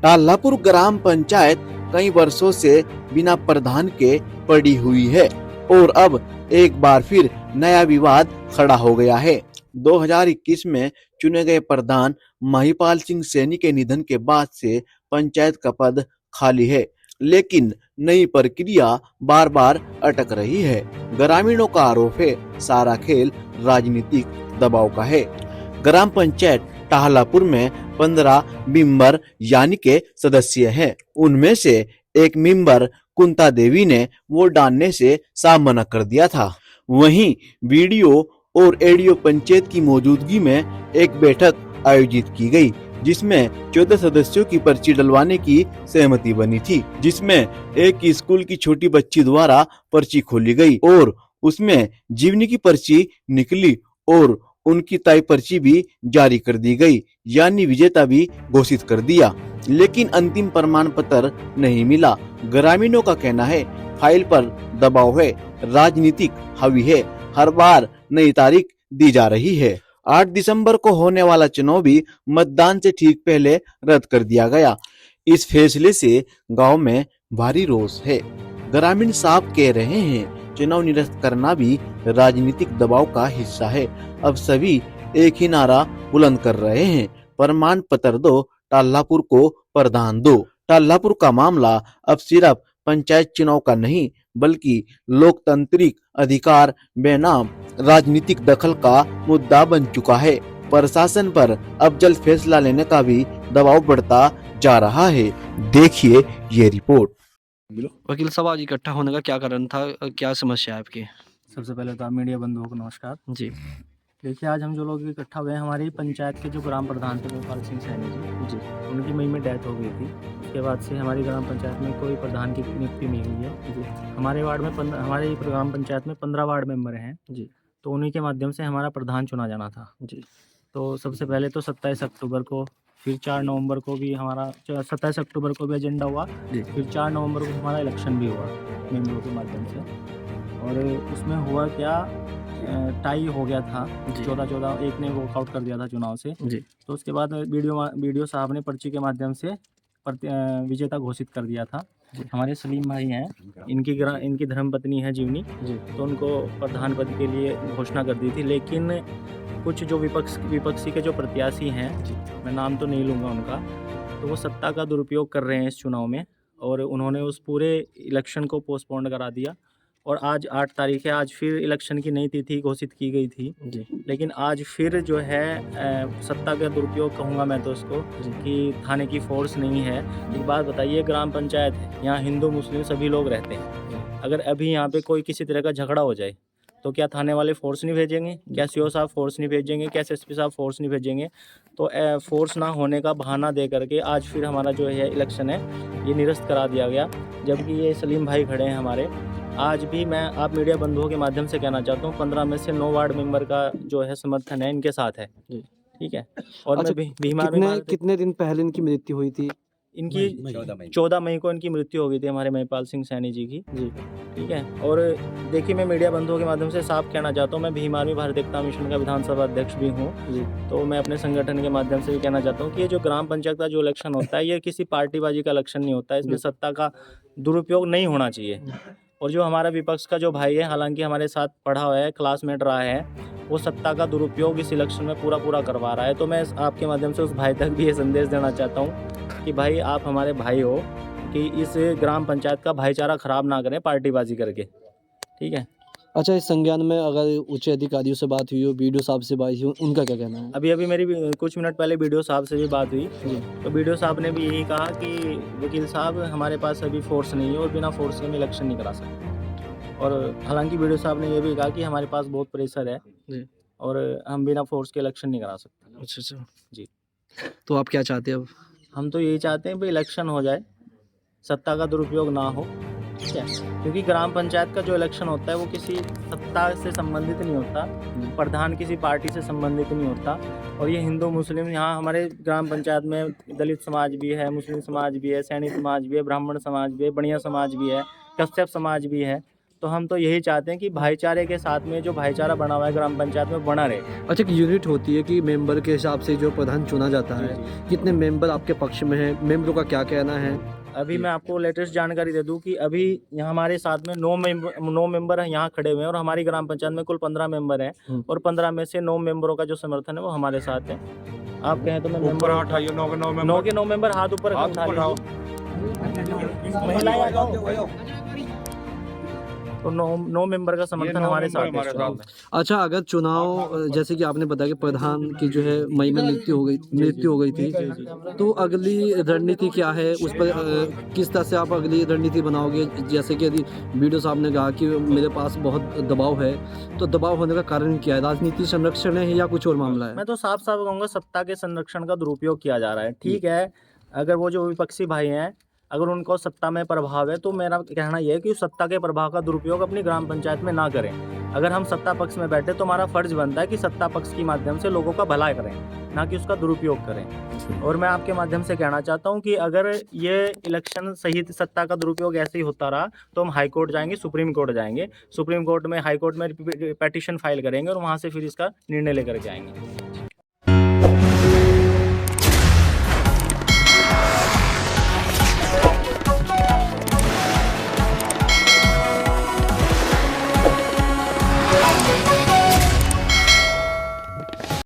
टाल्हापुर ग्राम पंचायत कई वर्षों से बिना प्रधान के पड़ी हुई है और अब एक बार फिर नया विवाद खड़ा हो गया है। 2021 में चुने गए प्रधान महिपाल सिंह सैनी के निधन के बाद से पंचायत का पद खाली है, लेकिन नई प्रक्रिया बार बार अटक रही है। ग्रामीणों का आरोप है सारा खेल राजनीतिक दबाव का है। ग्राम पंचायत टाल्हापुर में 15 मेंबर यानी के सदस्य हैं। उनमें से एक मेंबर कुंता देवी ने वोट डालने से साफ मना कर दिया था। वहीं वीडियो और एडीओ पंचायत की मौजूदगी में एक बैठक आयोजित की गई, जिसमें 14 सदस्यों की पर्ची डलवाने की सहमति बनी थी, जिसमें एक स्कूल की छोटी बच्ची द्वारा पर्ची खोली गई और उसमें जीवनी की पर्ची निकली और उनकी तय पर्ची भी जारी कर दी गई, यानी विजेता भी घोषित कर दिया, लेकिन अंतिम प्रमाण पत्र नहीं मिला। ग्रामीणों का कहना है फाइल पर दबाव है, राजनीतिक हावी है, हर बार नई तारीख दी जा रही है। 8 दिसंबर को होने वाला चुनाव भी मतदान से ठीक पहले रद्द कर दिया गया। इस फैसले से गांव में भारी रोष है। ग्रामीण साफ कह रहे हैं चुनाव निरस्त करना भी राजनीतिक दबाव का हिस्सा है। अब सभी एक ही नारा बुलंद कर रहे हैं, प्रमाण पत्र दो, टाल्हापुर को प्रधान दो। टाल्हापुर का मामला अब सिर्फ पंचायत चुनाव का नहीं, बल्कि लोकतांत्रिक अधिकार बेनाम राजनीतिक दखल का मुद्दा बन चुका है। प्रशासन पर अब जल्द फैसला लेने का भी दबाव बढ़ता जा रहा है। देखिए ये रिपोर्ट। वकील साहब, आज इकट्ठा होने का क्या कारण था, क्या समस्या है आपकी? सबसे पहले तो आप मीडिया बंधुओं को नमस्कार जी। देखिए, आज हम जो लोग इकट्ठा हुए हैं, हमारी पंचायत के जो ग्राम प्रधान थे महिपाल सिंह सैनी जी, उनकी मई में डेथ हो गई थी। उसके बाद से हमारी ग्राम पंचायत में कोई प्रधान की नियुक्ति नहीं हुई है जी। हमारे वार्ड में हमारी ग्राम पंचायत में 15 वार्ड मेंबर हैं जी, तो उन्हीं के माध्यम से हमारा प्रधान चुना जाना था जी। तो सबसे पहले तो 27 अक्टूबर को, फिर 4 नवंबर को भी हमारा 27 अक्टूबर को भी एजेंडा हुआ जी। फिर 4 नवंबर को हमारा इलेक्शन भी हुआ मेंबरों के माध्यम से, और उसमें हुआ क्या, टाई हो गया था 14-14, एक ने वॉकआउट कर दिया था चुनाव से जी। तो उसके बाद वीडियो साहब ने पर्ची के माध्यम से विजेता घोषित कर दिया था जी। हमारे सलीम भाई हैं, इनकी धर्मपत्नी है जीवनी जी, तो उनको प्रधान पद के लिए घोषणा कर दी थी, लेकिन कुछ जो विपक्षी के जो प्रत्याशी हैं, मैं नाम तो नहीं लूँगा उनका, तो वो सत्ता का दुरुपयोग कर रहे हैं इस चुनाव में, और उन्होंने उस पूरे इलेक्शन को पोस्टपोन करा दिया। और आज 8 तारीख है, आज फिर इलेक्शन की नई तिथि घोषित की गई थी जी। लेकिन आज फिर जो है सत्ता का दुरुपयोग कहूँगा मैं तो इसको कि थाने की फोर्स नहीं है। एक बात बताइए, ग्राम पंचायत है, यहाँ हिंदू मुस्लिम सभी लोग रहते हैं। अगर अभी यहाँ पे कोई किसी तरह का झगड़ा हो जाए तो क्या थाने वाले फोर्स नहीं भेजेंगे? क्या सीओ साहब फोर्स नहीं भेजेंगे? क्या एसपी साहब फोर्स नहीं भेजेंगे? तो फोर्स ना होने का बहाना दे करके आज फिर हमारा जो है इलेक्शन है ये निरस्त करा दिया गया, जबकि ये सलीम भाई खड़े हैं हमारे। आज भी मैं आप मीडिया बंधुओं के माध्यम से कहना चाहता हूँ, 15 में से 9 वार्ड मेंबर का जो है समर्थन है इनके साथ है, ठीक है। और अच्छा, मैं भीमा कितने दिन पहले इनकी मृत्यु हुई थी? इनकी 14 मई को इनकी मृत्यु हो गई थी हमारे महिपाल सिंह सैनी जी की जी, ठीक है। और देखिए, मैं मीडिया बंधुओं के माध्यम से साफ कहना चाहता हूँ, मैं भीम आर्मी भारत एकता मिशन का विधानसभा अध्यक्ष भी हूँ जी। तो मैं अपने संगठन के माध्यम से भी कहना चाहता हूँ कि ये जो ग्राम पंचायत का जो इलेक्शन होता है, ये किसी पार्टीबाजी का इलेक्शन नहीं होता है, इसमें सत्ता का दुरुपयोग नहीं होना चाहिए। और जो हमारा विपक्ष का जो भाई है, हालांकि हमारे साथ पढ़ा हुआ है, क्लासमेट रहा है, वो सत्ता का दुरुपयोग इस इलेक्शन में पूरा करवा रहा है। तो मैं आपके माध्यम से उस भाई तक भी ये संदेश देना चाहता हूँ कि भाई, आप हमारे भाई हो, कि इस ग्राम पंचायत का भाईचारा खराब ना करें पार्टीबाजी करके, ठीक है। अच्छा, इस संज्ञान में अगर उच्च अधिकारियों से बात हुई हो, बीडीओ साहब से बात हुई, उनका क्या कहना है? अभी मेरी कुछ मिनट पहले बीडीओ साहब से भी बात हुई जी। तो बीडीओ साहब ने भी यही कहा कि वकील साहब, हमारे पास अभी फोर्स नहीं है और बिना फोर्स के हम इलेक्शन नहीं करा सकते। और हालांकि बीडीओ साहब ने ये भी कहा कि हमारे पास बहुत प्रेशर है जी, और हम बिना फोर्स के इलेक्शन नहीं करा सकते। अच्छा जी। तो आप क्या चाहते हैं अब? हम तो यही चाहते हैं भाई, इलेक्शन हो जाए, सत्ता का दुरुपयोग ना हो, ठीक है। क्योंकि ग्राम पंचायत का जो इलेक्शन होता है वो किसी सत्ता से संबंधित नहीं होता, प्रधान किसी पार्टी से संबंधित नहीं होता। और ये हिंदू मुस्लिम, यहाँ हमारे ग्राम पंचायत में दलित समाज भी है, मुस्लिम समाज भी है, सैनी समाज भी है, ब्राह्मण समाज भी है, बढ़िया समाज भी है, कश्यप समाज भी है। तो हम तो यही चाहते हैं कि भाईचारे के साथ में जो भाईचारा बना हुआ है ग्राम पंचायत में बना रहे। अच्छा, एक यूनिट होती है कि मेंबर के हिसाब से जो प्रधान चुना जाता है, कितने मेंबर आपके पक्ष में हैं, मेंबरों का क्या कहना है? अभी मैं आपको लेटेस्ट जानकारी दे दूं कि अभी यहाँ हमारे साथ में 9 मेंबर हैं यहाँ खड़े हुए हैं, और हमारी ग्राम पंचायत में कुल 15 मेंबर हैं, और 15 में से 9 मेंबरों का जो समर्थन है वो हमारे साथ है। आप कहें तो मैं ऊपर मेंबर उठाइए, 9 के 9 9 के 9 मेंबर हाथ ऊपर हाथ उठा ऊपर उठाओ। लीजिए। महिलाएं आ जाओ। तो 9 मेंबर का ये समर्थन 9 हमारे मेंबर साथ हमारे है। साथ में। अच्छा, अगर चुनाव जैसे कि आपने बताया कि प्रधान की जो है मई में मृत्यु हो गई थी, तो अगली रणनीति क्या है उस पर किस तरह से आप अगली रणनीति बनाओगे? जैसे कि यदि वीडियो साहब ने कहा कि मेरे पास बहुत दबाव है, तो दबाव होने का कारण क्या है? राजनीति संरक्षण है या कुछ और मामला है? मैं तो साफ साफ कहूँगा सत्ता के संरक्षण का दुरुपयोग किया जा रहा है। ठीक है, अगर वो जो विपक्षी भाई हैं, अगर उनको सत्ता में प्रभाव है, तो मेरा कहना यह है कि उस सत्ता के प्रभाव का दुरुपयोग अपनी ग्राम पंचायत में ना करें। अगर हम सत्ता पक्ष में बैठे तो हमारा फर्ज बनता है कि सत्ता पक्ष के माध्यम से लोगों का भला करें, ना कि उसका दुरुपयोग करें। और मैं आपके माध्यम से कहना चाहता हूं कि अगर ये इलेक्शन सही सत्ता का दुरुपयोग ऐसे ही होता रहा तो हम हाई कोर्ट जाएंगे, सुप्रीम कोर्ट जाएंगे, सुप्रीम कोर्ट में हाई कोर्ट में पिटीशन फाइल करेंगे और वहां से फिर इसका निर्णय लेकर के आएंगे।